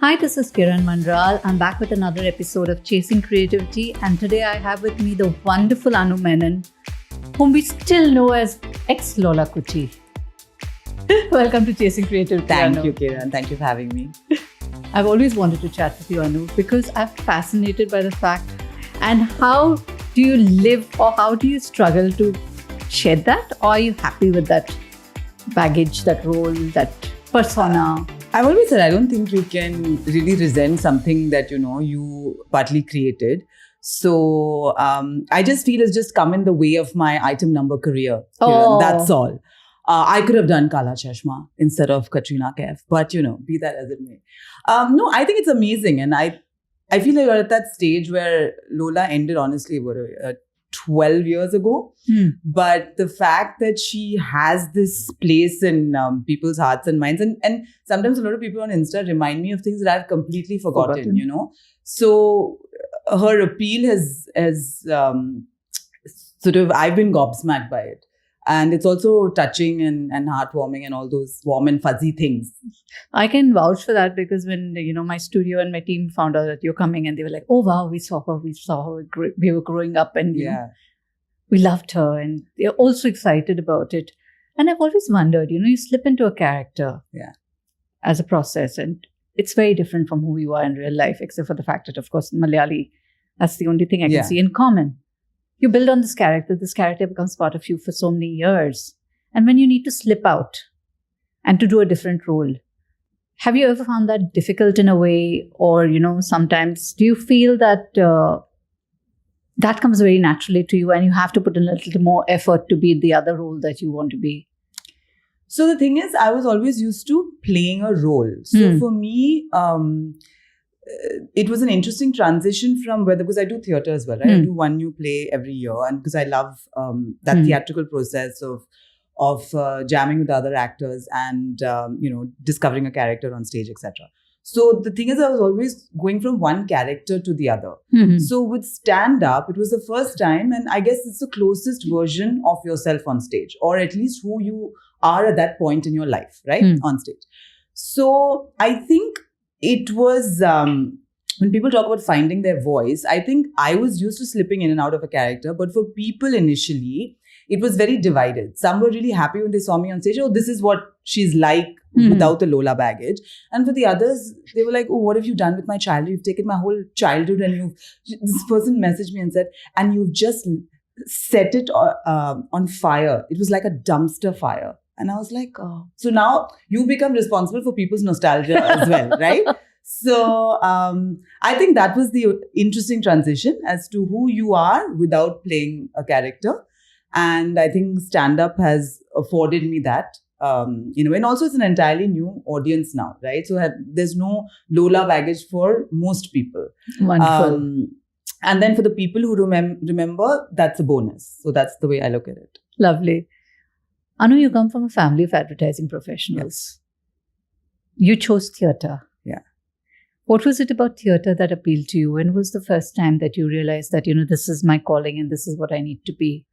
Hi, this is Kiran Manral. I'm back with another episode of Chasing Creativity, and today I have with me the wonderful Anu Menon, whom we still know as ex-Lola Kutty. Welcome to Chasing Creativity, Thank Anu. you, Kiran. Thank you for having me. I've always wanted to chat with you, Anu, because I'm fascinated by the fact and how do you live or how do you struggle to shed that? Or are you happy with that baggage, that role, that persona? I've always said I don't think you can really resent something that you partly created. So I just feel it's just come in the way of my item number career. Kiran. That's all. I could have done Kala Chashma instead of Katrina Kaif, but be that as it may. No, I think it's amazing, and I feel like you're at that stage where Lola ended honestly 12 years ago. But the fact that she has this place in people's hearts and minds, and sometimes a lot of people on Insta remind me of things that I've completely forgotten. So her appeal has sort of, I've been gobsmacked by it. And it's also touching and heartwarming and all those warm and fuzzy things. I can vouch for that because when, my studio and my team found out that you're coming and they were like, oh, wow, we saw her. We were growing up and we loved her and they're also excited about it. And I've always wondered, you slip into a character as a process and it's very different from who you are in real life, except for the fact that, of course, Malayali, that's the only thing I can see in common. You build on this character becomes part of you for so many years. And when you need to slip out and to do a different role, have you ever found that difficult in a way? Or, sometimes do you feel that that comes very naturally to you and you have to put in a little more effort to be the other role that you want to be? So the thing is, I was always used to playing a role. So for me, it was an interesting transition from because I do theatre as well, right? I do one new play every year, and because I love that theatrical process of jamming with other actors and discovering a character on stage, etc. So the thing is, I was always going from one character to the other. So with stand-up, it was the first time, and I guess it's the closest version of yourself on stage, or at least who you are at that point in your life, right? On stage. So I think it was, when people talk about finding their voice, I think I was used to slipping in and out of a character. But for people initially, it was very divided. Some were really happy when they saw me on stage. Oh, this is what she's like without the Lola baggage. And for the others, they were like, oh, what have you done with my childhood? You've taken my whole childhood and this person messaged me and said, and you've just set it on fire. It was like a dumpster fire. And I was like, oh. So now you become responsible for people's nostalgia as well, right? So I think that was the interesting transition as to who you are without playing a character. And I think stand-up has afforded me that. And also it's an entirely new audience now, right? So there's no Lola baggage for most people. Wonderful. And then for the people who remember, that's a bonus. So that's the way I look at it. Lovely. Anu, you come from a family of advertising professionals. You chose theatre. Yeah. What was it about theatre that appealed to you? When was the first time that you realized that, this is my calling and this is what I need to be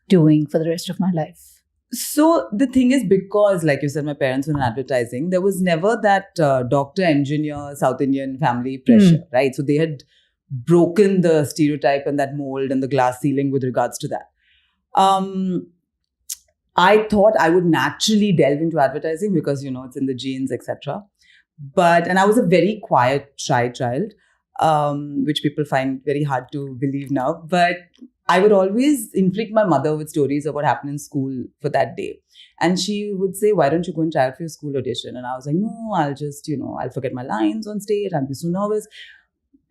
doing for the rest of my life? So the thing is, because like you said, my parents were in advertising, there was never that doctor, engineer, South Indian family pressure, right? So they had broken the stereotype and that mold and the glass ceiling with regards to that. I thought I would naturally delve into advertising because, it's in the genes, etc. And I was a very quiet, shy child, which people find very hard to believe now. But I would always inflict my mother with stories of what happened in school for that day. And she would say, why don't you go and try out for your school audition? And I was like, no, I'll just, I'll forget my lines on stage. I'll be so nervous.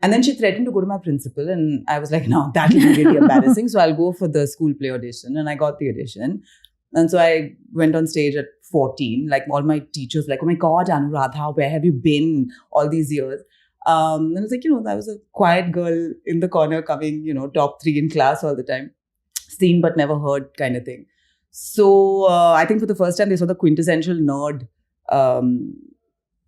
And then she threatened to go to my principal. And I was like, no, that will be really embarrassing. So I'll go for the school play audition. And I got the audition. And so I went on stage at 14, like all my teachers were like, oh my God, Anuradha, where have you been all these years? And I was like, I was a quiet girl in the corner coming, top 3 in class all the time. Seen but never heard kind of thing. So I think for the first time, they saw the quintessential nerd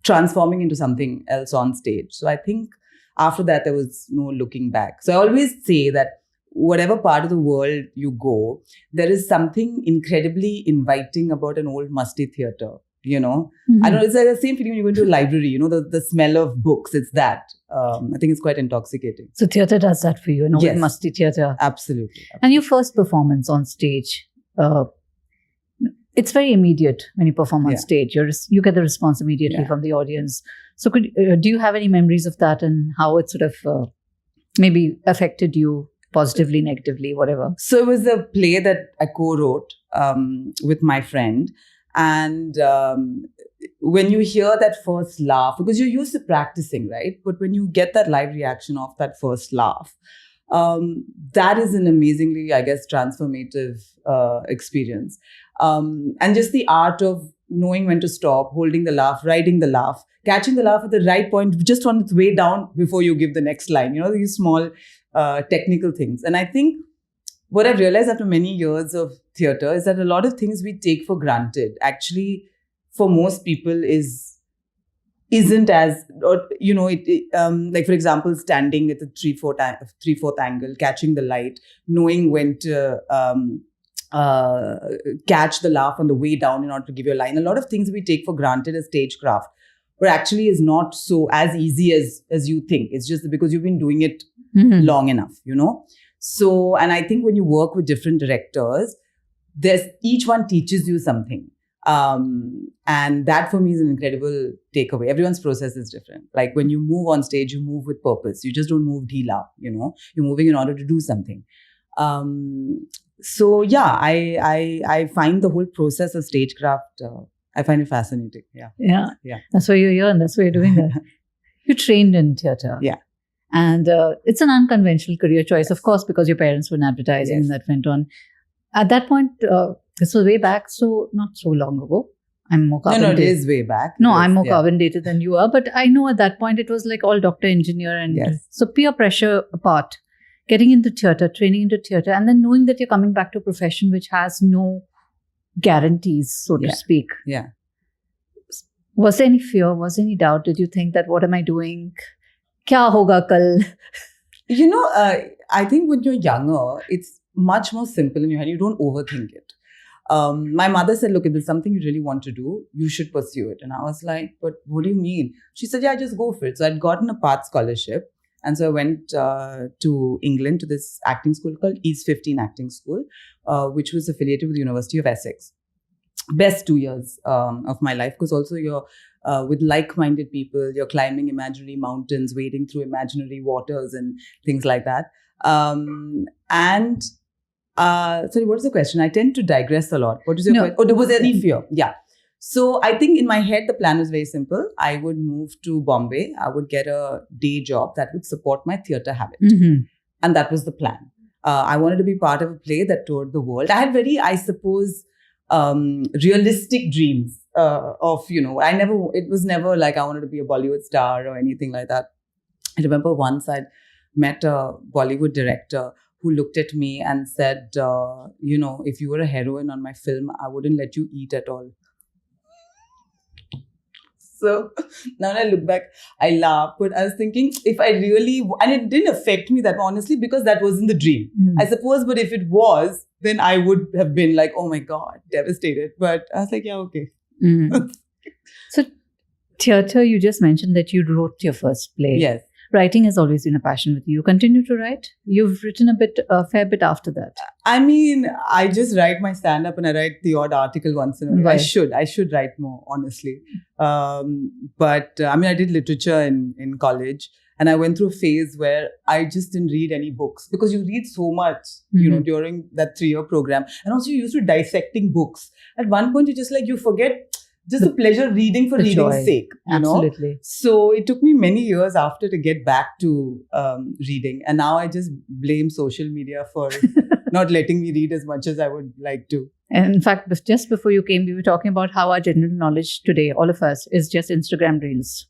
transforming into something else on stage. So I think after that, there was no looking back. So I always say that whatever part of the world you go, there is something incredibly inviting about an old musty theatre. I don't know, it's like the same feeling when you go into a library, the smell of books, it's that. I think it's quite intoxicating. So theatre does that for you, Yes. musty theatre. Absolutely. And your first performance on stage, it's very immediate when you perform on stage. You get the response immediately from the audience. So do you have any memories of that and how it sort of maybe affected you positively, negatively, whatever? So it was a play that I co-wrote with my friend. And when you hear that first laugh, because you're used to practicing, right? But when you get that live reaction of that first laugh, that is an amazingly, I guess, transformative experience. And just the art of knowing when to stop, holding the laugh, riding the laugh, catching the laugh at the right point, just on its way down before you give the next line. These small technical things. And I think what I've realized after many years of theatre is that a lot of things we take for granted actually, for most people, isn't as, like for example, standing at the 3/4 angle, catching the light, knowing when to catch the laugh on the way down in order to give your line. A lot of things we take for granted as stagecraft, but actually is not so as easy as you think. It's just because you've been doing it long enough, So, and I think when you work with different directors, each one teaches you something. And that for me is an incredible takeaway. Everyone's process is different. Like when you move on stage, you move with purpose. You just don't move dhila, You're moving in order to do something. So yeah, I find the whole process of stagecraft, I find it fascinating. Yeah. That's why you're here and that's why you're doing that. You trained in theatre. Yeah. And it's an unconventional career choice, of course, because your parents were in advertising and that went on. At that point, this was way back, so not so long ago. I'm more carbon dated. No, it is way back. No, I'm more carbon dated than you are. But I know at that point, it was like all doctor, engineer. And so peer pressure apart, getting into theatre, training into theatre, and then knowing that you're coming back to a profession which has no guarantees, so to speak. Yeah. Was there any fear? Was there any doubt? Did you think that, what am I doing? Kya hoga kal? I think when you're younger, it's much more simple in your head. You don't overthink it. My mother said, look, if there's something you really want to do, you should pursue it. And I was like, but what do you mean? She said, yeah, just go for it. So I'd gotten a PATH scholarship. And so I went to England to this acting school called East 15 Acting School, which was affiliated with the University of Essex. Best 2 years of my life, because also you're with like-minded people, you're climbing imaginary mountains, wading through imaginary waters and things like that. Sorry, what is the question? I tend to digress a lot. What is your question? Oh, was there any fear? Yeah. So I think in my head, the plan was very simple. I would move to Bombay. I would get a day job that would support my theatre habit. And that was the plan. I wanted to be part of a play that toured the world. I had very, I suppose, realistic dreams of, it was never like I wanted to be a Bollywood star or anything like that. I remember once I'd met a Bollywood director who looked at me and said, if you were a heroine on my film, I wouldn't let you eat at all. So now when I look back, I laugh. But I was thinking, if I really, and it didn't affect me that honestly, because that wasn't the dream. I suppose, but if it was, then I would have been like, oh my God, devastated. But I was like, yeah, okay. So theatre, you just mentioned that you wrote your first play. Yes. Writing has always been a passion with you. You continue to write? You've written a fair bit after that. I mean, I just write my stand-up and I write the odd article once in a while. Right. I should write more, honestly. But I did literature in college. And I went through a phase where I just didn't read any books because you read so much, during that 3-year program. And also you're used to dissecting books. At one point, you forget just the pleasure of reading for reading's sake. Absolutely. So it took me many years after to get back to reading. And now I just blame social media for not letting me read as much as I would like to. And in fact, just before you came, we were talking about how our general knowledge today, all of us, is just Instagram Reels.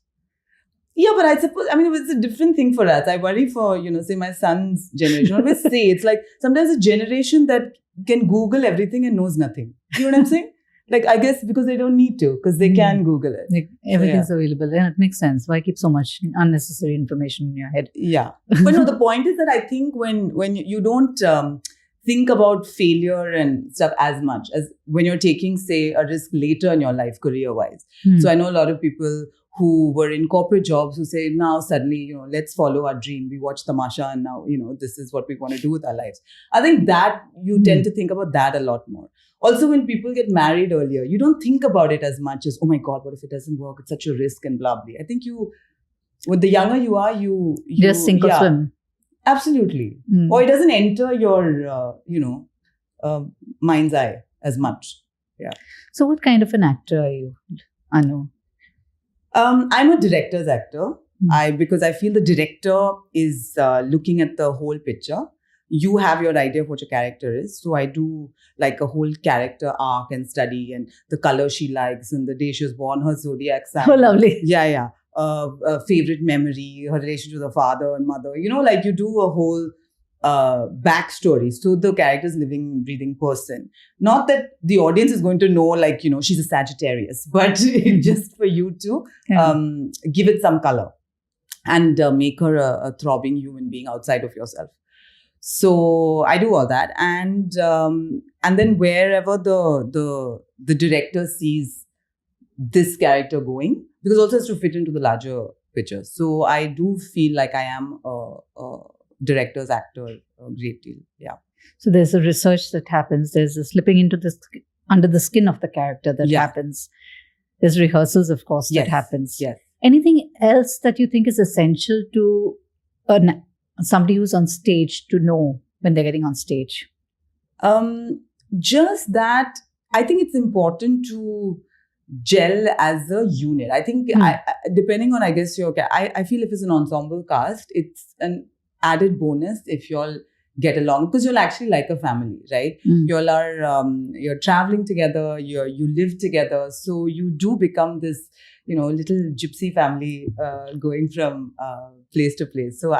Yeah, but I suppose, it's a different thing for us. I worry for, say my son's generation. I always say, it's like sometimes a generation that can Google everything and knows nothing. You know what I'm saying? Like, I guess because they don't need to, because they can Google it. Like, everything's available. And it makes sense. Why keep so much unnecessary information in your head? Yeah. But no, the point is that I think when you don't think about failure and stuff as much as when you're taking, say, a risk later in your life, career-wise. So I know a lot of people who were in corporate jobs who say, now suddenly, let's follow our dream. We watch Tamasha and now, this is what we want to do with our lives. I think that you tend to think about that a lot more. Also, when people get married earlier, you don't think about it as much as, oh my God, what if it doesn't work? It's such a risk and blah, blah. I think with the younger you are, you just sink or swim. Absolutely. Or it doesn't enter your, mind's eye as much. Yeah. So what kind of an actor are you, Anu? I'm a director's actor. Because I feel the director is looking at the whole picture. You have your idea of what your character is. So I do like a whole character arc and study and the color she likes and the day she was born, her zodiac sign. Oh, lovely. Yeah. Favorite memory, her relationship with her father and mother. Like you do a whole backstory. So the character is living, breathing person. Not that the audience is going to know, like, she's a Sagittarius, but just for you to give it some color and make her a throbbing human being outside of yourself. So I do all that, and then wherever the director sees this character going, because also has to fit into the larger picture. So I do feel like I am a director's actor a great deal. Yeah. So there's a research that happens. There's a slipping into under the skin of the character that happens. There's rehearsals, of course, that happens. Yes. Anything else that you think is essential to somebody who's on stage to know when they're getting on stage? Just that I think it's important to gel as a unit. I think depending on, I guess, I feel if it's an ensemble cast, it's an added bonus if you all get along, because you're actually like a family, right? You all are, you're traveling together, you live together. So you do become this, little gypsy family going from place to place. So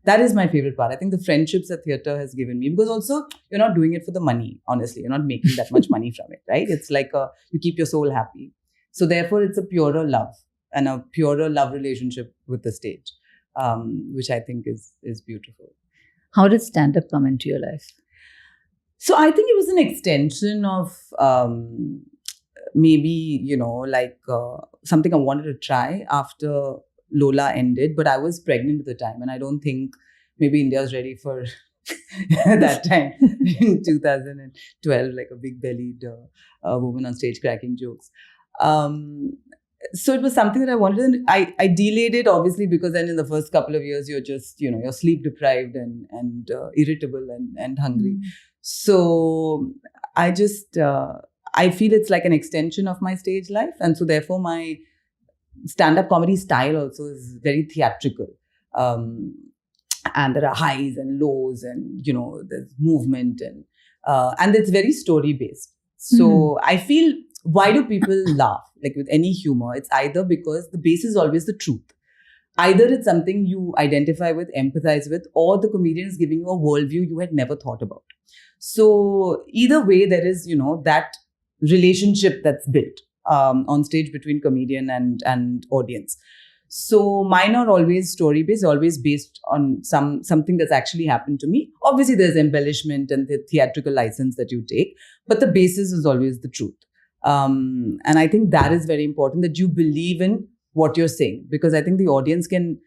that is my favorite part. I think the friendships that theatre has given me, because also you're not doing it for the money, honestly. You're not making that much money from it, right? It's like you keep your soul happy. So therefore, it's a purer love and a purer love relationship with the stage, which I think is beautiful. How did stand-up come into your life? So I think it was an extension of maybe, something I wanted to try after Lola ended, but I was pregnant at the time, and I don't think maybe India was ready for that time in 2012, like a big-bellied woman on stage cracking jokes. So it was something that I wanted, and I delayed it obviously because then in the first couple of years you're just, you're sleep deprived and irritable and hungry. So I just, I feel it's like an extension of my stage life, and so therefore my stand-up comedy style also is very theatrical. And there are highs and lows and, there's movement and it's very story-based. So I feel, why do people laugh? Like with any humor, it's either because the base is always the truth. Either it's something you identify with, empathize with, or the comedian is giving you a worldview you had never thought about. So either way, there is, that relationship that's built on stage between comedian and audience. So mine are always story-based, always based on something that's actually happened to me. Obviously, there's embellishment and the theatrical license that you take, but the basis is always the truth. And I think that is very important, that you believe in what you're saying, because I think the audience can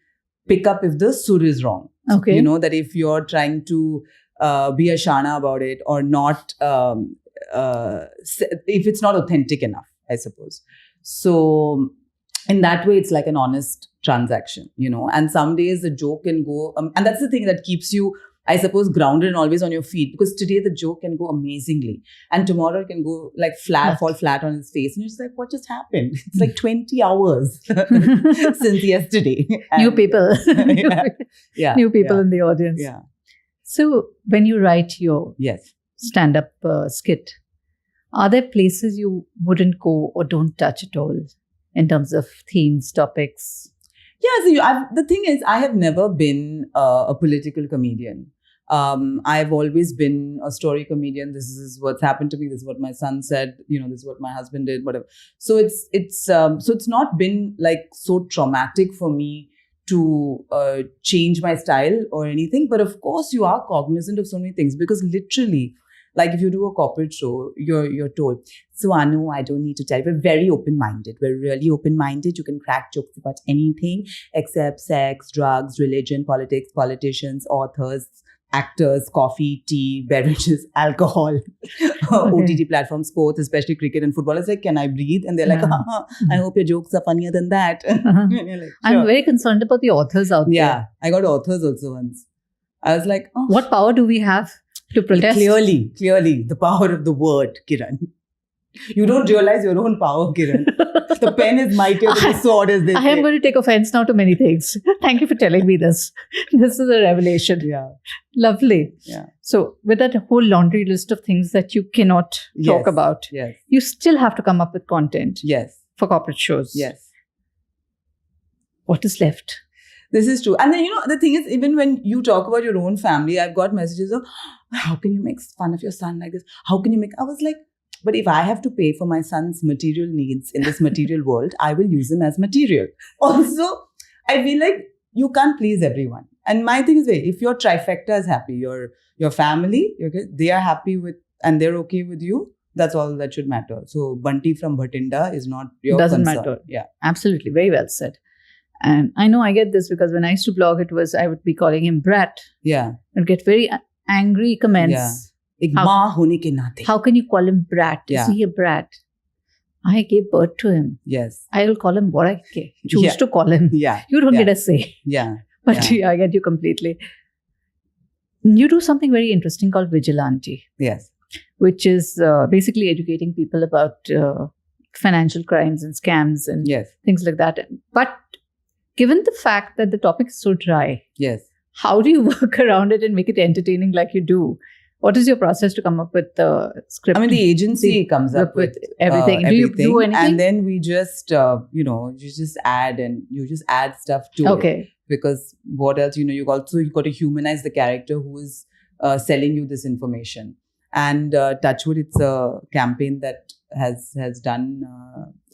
pick up if the sur is wrong. Okay. That if you're trying to be a shana about it or not, if it's not authentic enough, I suppose. So in that way, it's like an honest transaction, and some days the joke can go, and that's the thing that keeps you, I suppose, grounded and always on your feet, because today the joke can go amazingly and tomorrow it can go like fall flat on his face. And you're just like, what just happened? It's like 20 hours since yesterday. And, new people. New people in the audience. Yeah. So when you write your stand-up skit, are there places you wouldn't go or don't touch at all in terms of themes, topics? Yeah, so the thing is, I have never been a political comedian. I've always been a story comedian. This is what's happened to me. This is what my son said. This is what my husband did. Whatever. So it's not been like so traumatic for me to change my style or anything. But of course, you are cognizant of so many things because literally, like if you do a corporate show, you're told, so Anu, I don't need to tell you, we're very open-minded. We're really open-minded. You can crack jokes about anything except sex, drugs, religion, politics, politicians, authors, actors, coffee, tea, beverages, alcohol, OTT platforms, sports, especially cricket and football. It's like, can I breathe? And they're like, I hope your jokes are funnier than that. And you're like, sure. I'm very concerned about the authors out there. Yeah, I got authors also once. I was like, what power do we have to protest? Clearly, the power of the word, Kiran. You don't realize your own power, Kiran. The pen is mightier than the sword, as they say. I am going to take offense now to many things. Thank you for telling me this. This is a revelation. Yeah. Lovely. Yeah. So, with that whole laundry list of things that you cannot talk about, you still have to come up with content. Yes. For corporate shows. Yes. What is left? This is true. And then, the thing is, even when you talk about your own family, I've got messages of, how can you make fun of your son like this? How can you make... I was like, but if I have to pay for my son's material needs in this material world, I will use him as material. Also, I feel like you can't please everyone. And my thing is, if your trifecta is happy, your family, they are happy with, and they're okay with you, that's all that should matter. So, Bunty from Bhatinda is not your concern. Doesn't matter. Yeah. Absolutely. Very well said. And I know I get this because when I used to blog, I would be calling him Brat. Yeah. I'd get very angry comments. Yeah. How can you call him Brat? Is he a brat? I gave birth to him. Yes. I will call him what I choose to call him. Yeah. You don't get a say. Yeah. But I get you completely. You do something very interesting called Vigilante. Yes. Which is basically educating people about financial crimes and scams and things like that. But given the fact that the topic is so dry, how do you work around it and make it entertaining like you do? What is your process to come up with the script? I mean, the agency comes up with everything. Do you do anything? And then we just, you just add stuff to it. Because what else, you've got to humanize the character who is selling you this information. And Touchwood, it's a campaign that has done.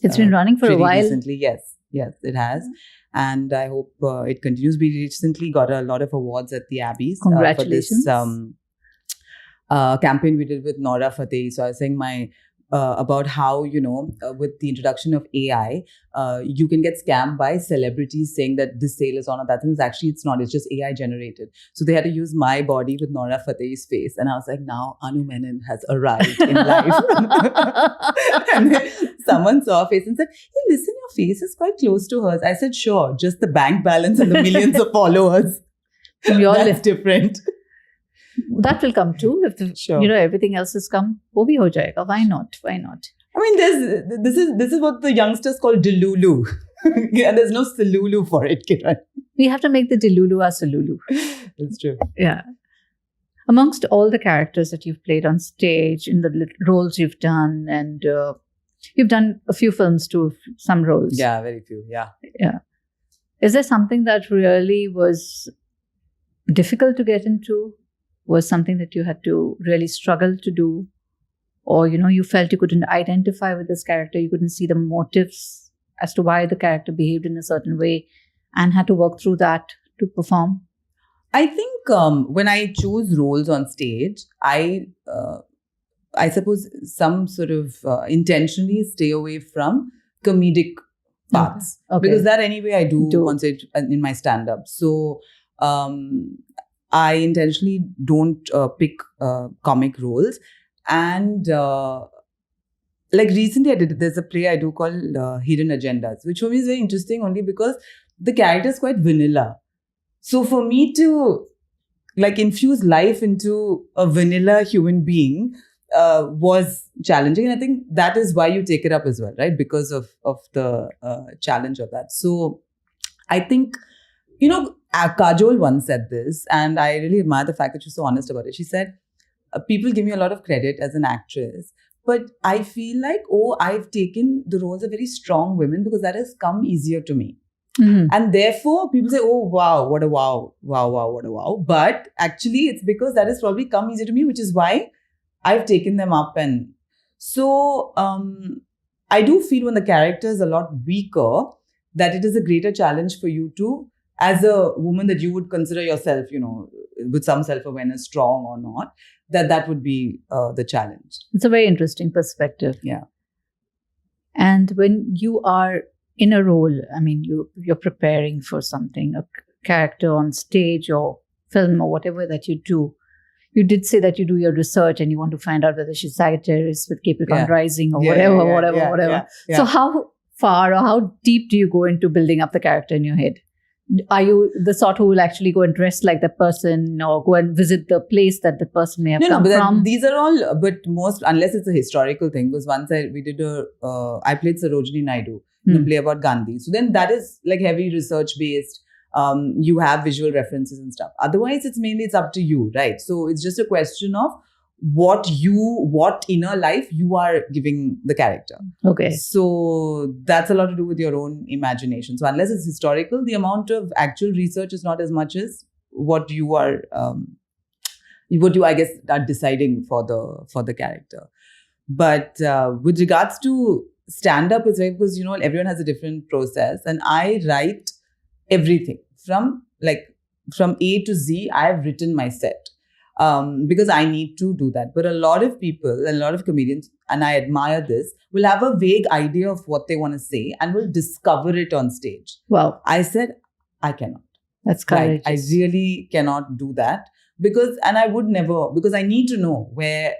It's been running for a while. Recently, yes, it has. And I hope it continues. We recently got a lot of awards at the Abbeys. Congratulations. For this campaign we did with Nora Fateh. So I was saying about how, with the introduction of AI, you can get scammed by celebrities saying that this sale is on or that thing. Actually, it's not. It's just AI generated. So they had to use my body with Nora Fateh's face. And I was like, now Anu Menon has arrived in life. And then someone saw her face and said, hey, listen, your face is quite close to hers. I said, sure, just the bank balance and the millions of followers. That's different. That will come too. If everything else has come, wo bhi ho jayega. Why not? I mean, this is what the youngsters call delulu. And there's no salulu for it, Kiran. We have to make the delulu our salulu. That's true. Yeah. Amongst all the characters that you've played on stage, in the roles you've done, and you've done a few films too, some roles. Yeah, very few. Yeah. Yeah. Is there something that really was difficult to get into? Was something that you had to really struggle to do? Or, you felt you couldn't identify with this character, you couldn't see the motives as to why the character behaved in a certain way and had to work through that to perform? I think when I choose roles on stage, I suppose some sort of intentionally stay away from comedic parts. Okay. Because that anyway I do on stage in my stand-up. So I intentionally don't pick comic roles. And like recently there's a play I do called Hidden Agendas, which for me is very interesting only because the character is quite vanilla. So for me to like infuse life into a vanilla human being was challenging. And I think that is why you take it up as well, right? Because of the challenge of that. So I think, Kajol once said this, and I really admire the fact that she's so honest about it. She said, people give me a lot of credit as an actress, but I feel like, I've taken the roles of very strong women because that has come easier to me. And therefore, people say, oh, wow, what a wow, wow, wow, what a wow. But actually, it's because that has probably come easy to me, which is why I've taken them up. And so I do feel when the character is a lot weaker, that it is a greater challenge for you to, as a woman that you would consider yourself, with some self-awareness, strong or not, that would be the challenge. It's a very interesting perspective. Yeah. And when you are in a role, I mean, you're preparing for something, a character on stage or film or whatever that you do. You did say that you do your research and you want to find out whether she's Sagittarius with Capricorn rising or whatever. Yeah. So how far or how deep do you go into building up the character in your head? Are you the sort who will actually go and dress like the person or go and visit the place that the person may have come from? These are all, but most, unless it's a historical thing, because once I played Sarojini Naidu in a play about Gandhi. So then that is like heavy research based. You have visual references and stuff. Otherwise, it's up to you, right? So it's just a question of what inner life you are giving the character. Okay. So that's a lot to do with your own imagination. So unless it's historical, the amount of actual research is not as much as what you are, I guess, are deciding for the character. But with regards to stand-up, it's right because, everyone has a different process. And I write everything from A to Z. I have written my set. Because I need to do that. But a lot of people, a lot of comedians, and I admire this, will have a vague idea of what they want to say and will discover it on stage. Wow. I said, I cannot. That's courageous. I really cannot do that and I would never, because I need to know where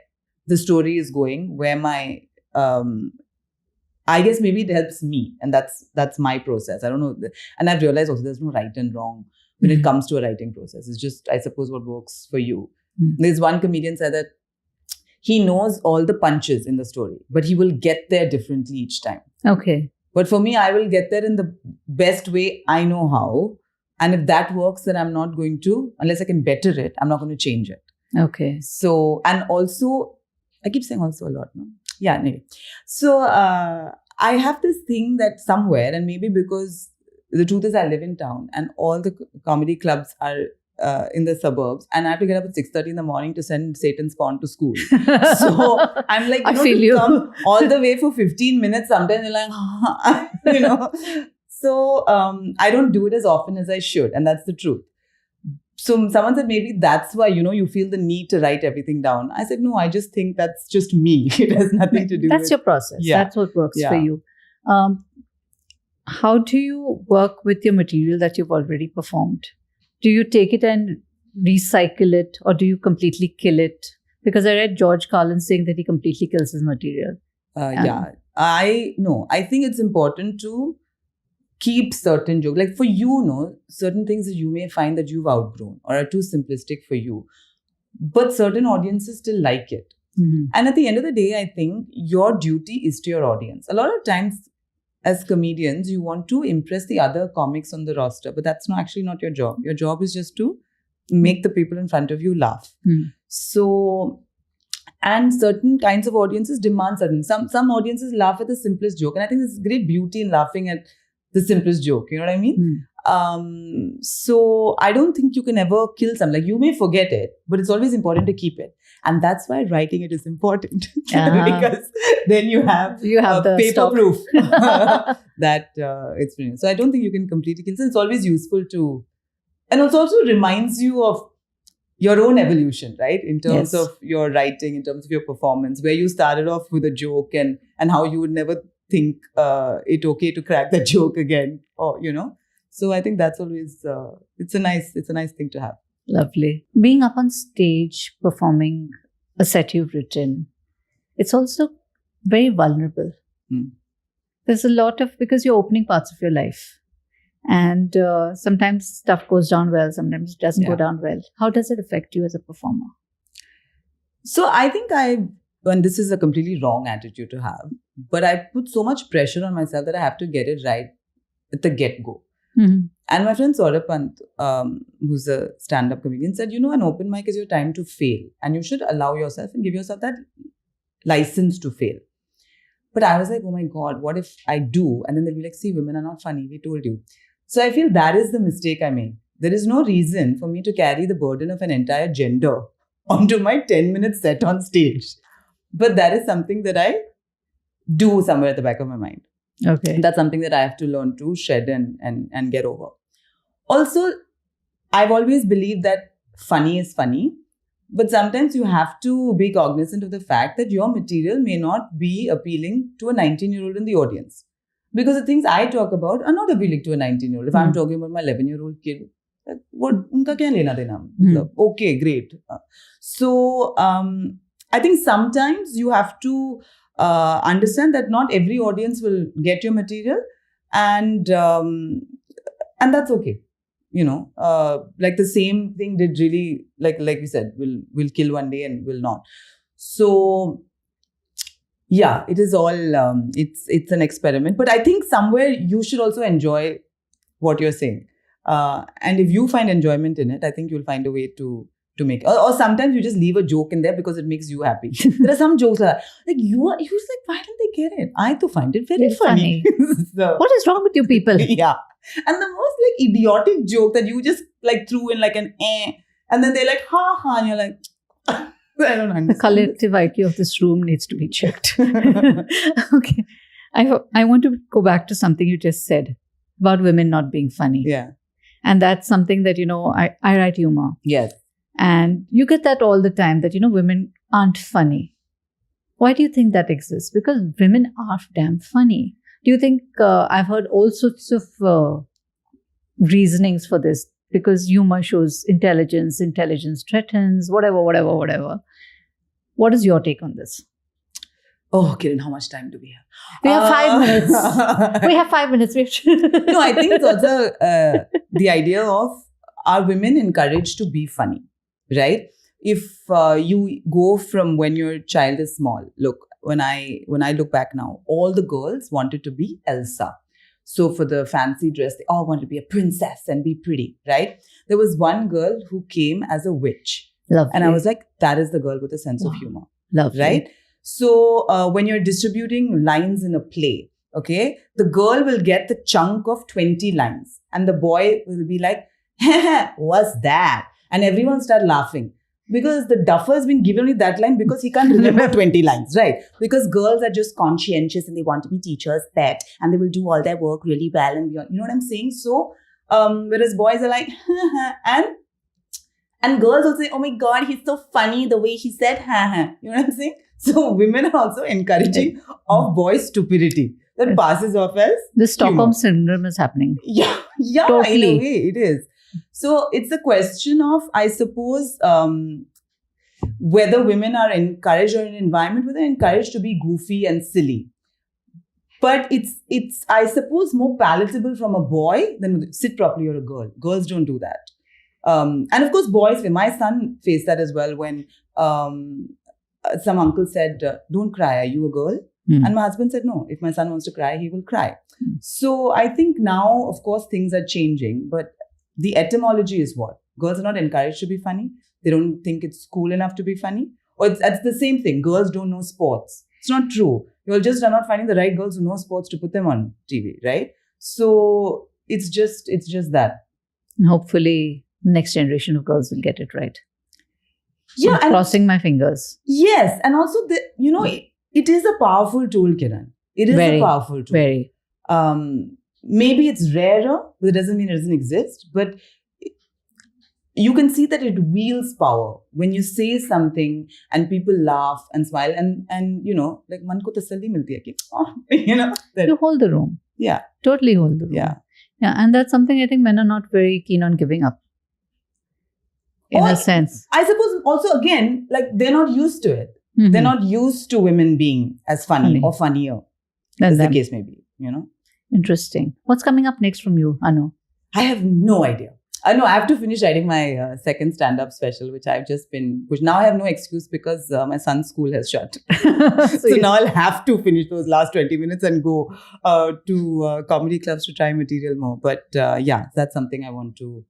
the story is going, where my, I guess maybe it helps me, and that's my process. I don't know. And I've realized also there's no right and wrong when it comes to a writing process. It's just, I suppose, what works for you. There's one comedian said that he knows all the punches in the story, but he will get there differently each time. Okay. But for me, I will get there in the best way I know how. And if that works, then I'm not going to, unless I can better it, I'm not going to change it. Okay. So, and also, I keep saying also a lot, no? Yeah, anyway. So, I have this thing that somewhere, and maybe because the truth is I live in town and all the comedy clubs are in the suburbs, and I have to get up at 6:30 in the morning to send Satan's Spawn to school. So I'm like, come all the way for 15 minutes. Sometimes you're like, So I don't do it as often as I should, and that's the truth. So someone said maybe that's why, you feel the need to write everything down. I said, no, I just think that's just me. It has nothing to do with... That's your process. Yeah. That's what works for you. How do you work with your material that you've already performed? Do you take it and recycle it, or do you completely kill it? Because I read George Carlin saying that he completely kills his material. I think it's important to keep certain jokes. Like for you, certain things that you may find that you've outgrown or are too simplistic for you. But certain audiences still like it. Mm-hmm. And at the end of the day, I think your duty is to your audience. A lot of times, as comedians, you want to impress the other comics on the roster, but that's actually not your job. Your job is just to make the people in front of you laugh. So, and certain kinds of audiences demand certain. Some audiences laugh at the simplest joke, and I think there's great beauty in laughing at the simplest joke. You know what I mean? So I don't think you can ever kill something. Like you may forget it, but it's always important to keep it. And that's why writing it is important. Because then you have the paper proof that it's brilliant. So I don't think you can completely kill it. It's always useful to, and it also reminds you of your own evolution, right? In terms of your writing, in terms of your performance, where you started off with a joke and how you would never think it okay to crack that joke again, or So I think that's always it's a nice thing to have. Lovely. Being up on stage performing a set you've written, it's also very vulnerable. There's a lot of, because you're opening parts of your life, and sometimes stuff goes down well, sometimes it doesn't go down well. How does it affect you as a performer? So I think and this is a completely wrong attitude to have, but I put so much pressure on myself that I have to get it right at the get-go. And my friend Saurabh Pant, who's a stand-up comedian, said, an open mic is your time to fail, and you should allow yourself and give yourself that license to fail. But I was like, oh my God, what if I do? And then they'll be like, see, women are not funny, we told you. So I feel that is the mistake I make. There is no reason for me to carry the burden of an entire gender onto my 10-minute set on stage. But that is something that I do somewhere at the back of my mind. Okay. That's something that I have to learn to shed and get over. Also, I've always believed that funny is funny. But sometimes you have to be cognizant of the fact that your material may not be appealing to a 19-year-old in the audience. Because the things I talk about are not appealing to a 19-year-old. If I'm talking about my 11-year-old kid, what unka kya lena dena? Okay, great. So I think sometimes you have to understand that not every audience will get your material, and that's okay. Like the same thing did really, like we said, will kill one day and will not. So yeah, it is all it's an experiment. But I think somewhere you should also enjoy what you're saying. And if you find enjoyment in it, I think you'll find a way to make it. Or sometimes you just leave a joke in there because it makes you happy. There are some jokes like you was like, why didn't they get it? I too find it very funny. So, what is wrong with you people? Yeah. And the most like idiotic joke that you just like threw in like an and then they're like, ha ha, and you're like, I don't understand. The collective IQ of this room needs to be checked. Okay. I want to go back to something you just said about women not being funny. Yeah. And that's something that, I write humor. Yes. And you get that all the time that, women aren't funny. Why do you think that exists? Because women are damn funny. Do you think, I've heard all sorts of reasonings for this, because humor shows intelligence threatens, whatever. What is your take on this? Oh, Kiran, how much time do we have? We have 5 minutes. We have 5 minutes. No, I think it's also the idea of, are women encouraged to be funny, right? If you go from when your child is small, look, when I look back now, all the girls wanted to be Elsa. So for the fancy dress, they all wanted to be a princess and be pretty, right? There was one girl who came as a witch. Lovely. And I was like, that is the girl with a sense of humor. Lovely. Right? So when you're distributing lines in a play, okay, the girl will get the chunk of 20 lines and the boy will be like, what's that? And everyone start laughing. Because the duffer has been given only that line because he can't remember 20 lines, right? Because girls are just conscientious and they want to be teachers' pet and they will do all their work really well. And you know what I'm saying? So, whereas boys are like, and girls will say, oh my God, he's so funny the way he said, you know what I'm saying? So, women are also encouraging of boys' stupidity that passes off as the Stockholm syndrome is happening. Yeah, totally. In a way, it is. So it's a question of, I suppose, whether women are encouraged or in an environment where they're encouraged to be goofy and silly. But it's I suppose, more palatable from a boy than sit properly, you're a girl. Girls don't do that. And of course, boys, my son faced that as well when some uncle said, don't cry, are you a girl? And my husband said, no, if my son wants to cry, he will cry. So I think now, of course, things are changing, but the etymology is what? Girls are not encouraged to be funny. They don't think it's cool enough to be funny. Or it's the same thing. Girls don't know sports. It's not true. You're just not finding the right girls who know sports to put them on TV, right? So it's just that. Hopefully, next generation of girls will get it right. So Yeah, I'm crossing my fingers. Yes, and also it is a powerful tool, Kiran. It is a powerful tool. Very. Maybe it's rarer, but it doesn't mean it doesn't exist. But you can see that it wields power when you say something and people laugh and smile and like man ko tasalli milti hai ki, that, You hold the room. Yeah. Totally hold the room. Yeah. Yeah, and that's something I think men are not very keen on giving up. In a sense. I suppose also, again, like they're not used to it. Mm-hmm. They're not used to women being as funny or funnier, as the case may be, Interesting. What's coming up next from you, Anu? I have no idea. I have to finish writing my second stand-up special, which I've just been pushed. Now I have no excuse because my son's school has shut. So now I'll have to finish those last 20 minutes and go to comedy clubs to try material more. But that's something I want to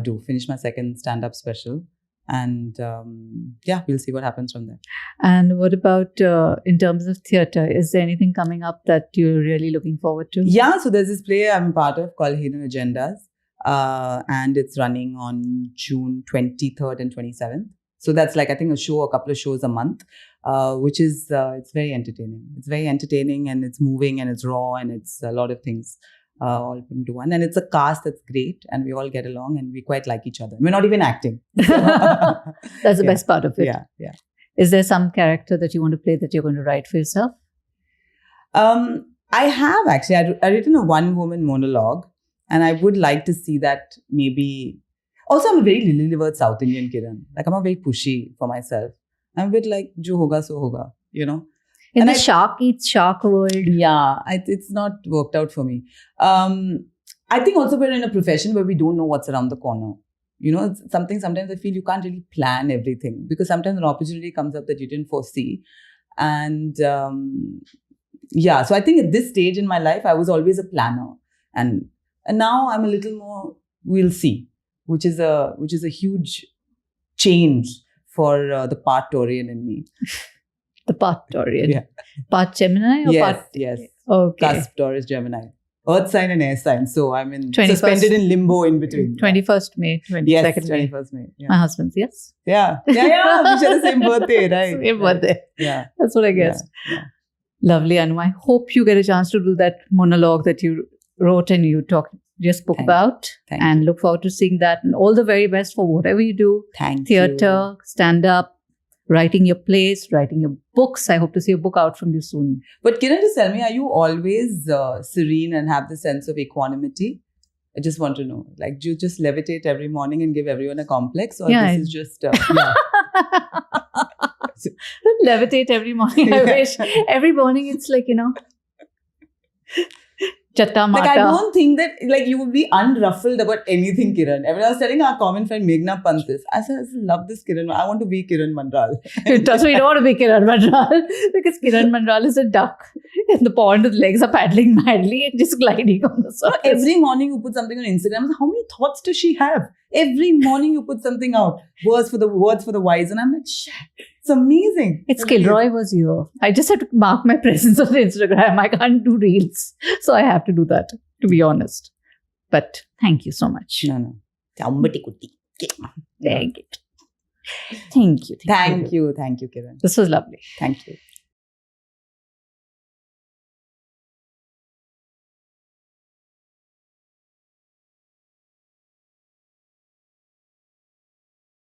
do. Finish my second stand-up special. And we'll see what happens from there. And what about in terms of theatre? Is there anything coming up that you're really looking forward to? Yeah, so there's this play I'm part of called Hidden Agendas. And it's running on June 23rd and 27th. So that's like, I think, a couple of shows a month, which is, it's very entertaining. It's very entertaining, and it's moving, and it's raw, and it's a lot of things all put into one. And it's a cast that's great, and we all get along, and we quite like each other. We're not even acting. That's the best part of it. Yeah. Is there some character that you want to play that you're going to write for yourself? I have actually. I've written a one-woman monologue, and I would like to see that maybe. Also, I'm a very lily-livered South Indian, Kiran. Like, I'm a very pushy for myself. I'm a bit like, jo hoga, so hoga, you know. In the shark eats shark world. Yeah, it's not worked out for me. I think also we're in a profession where we don't know what's around the corner. You know, it's sometimes I feel you can't really plan everything, because sometimes an opportunity comes up that you didn't foresee. And so I think at this stage in my life, I was always a planner. And now I'm a little more, we'll see, which is a huge change for the part Taurian in me. The part Taurian? Yeah. Part Gemini? Or Yes. Okay. Cusp Taurus Gemini. Earth sign and air sign. So I'm suspended in limbo in between. 21st May, 22nd Yes, May. 21st May. Yeah. My husband's, yes? Yeah. We share the same birthday, right? Same birthday. Yeah. That's what I guessed. Yeah. Lovely, Anu. I hope you get a chance to do that monologue that you wrote and you spoke about. Thank you. Look forward to seeing that. And all the very best for whatever you do. Theatre, stand-up, writing your plays, writing your books. I hope to see a book out from you soon. But Kiran, just tell me, are you always serene and have the sense of equanimity? I just want to know. Like, do you just levitate every morning and give everyone a complex? Or this is just... Levitate every morning. I wish. Every morning it's like, chatta mata. Like, I don't think that you would be unruffled about anything, Kiran. I was telling our common friend Meghna Pant this. I said, I love this Kiran. I want to be Kiran Manral. So you don't want to be Kiran Manral, because Kiran Manral is a duck in the pond with legs are paddling madly and just gliding on the surface. Every morning you put something on Instagram. How many thoughts does she have? Every morning you put something out. Words for the wise. And I'm like, shit. It's amazing. It's Kilroy was here. I just have to mark my presence on Instagram. I can't do reels. So I have to do that, to be honest. But thank you so much. No. Thank you. Thank you, Kiran. Thank you, Kiran. This was lovely. Thank you.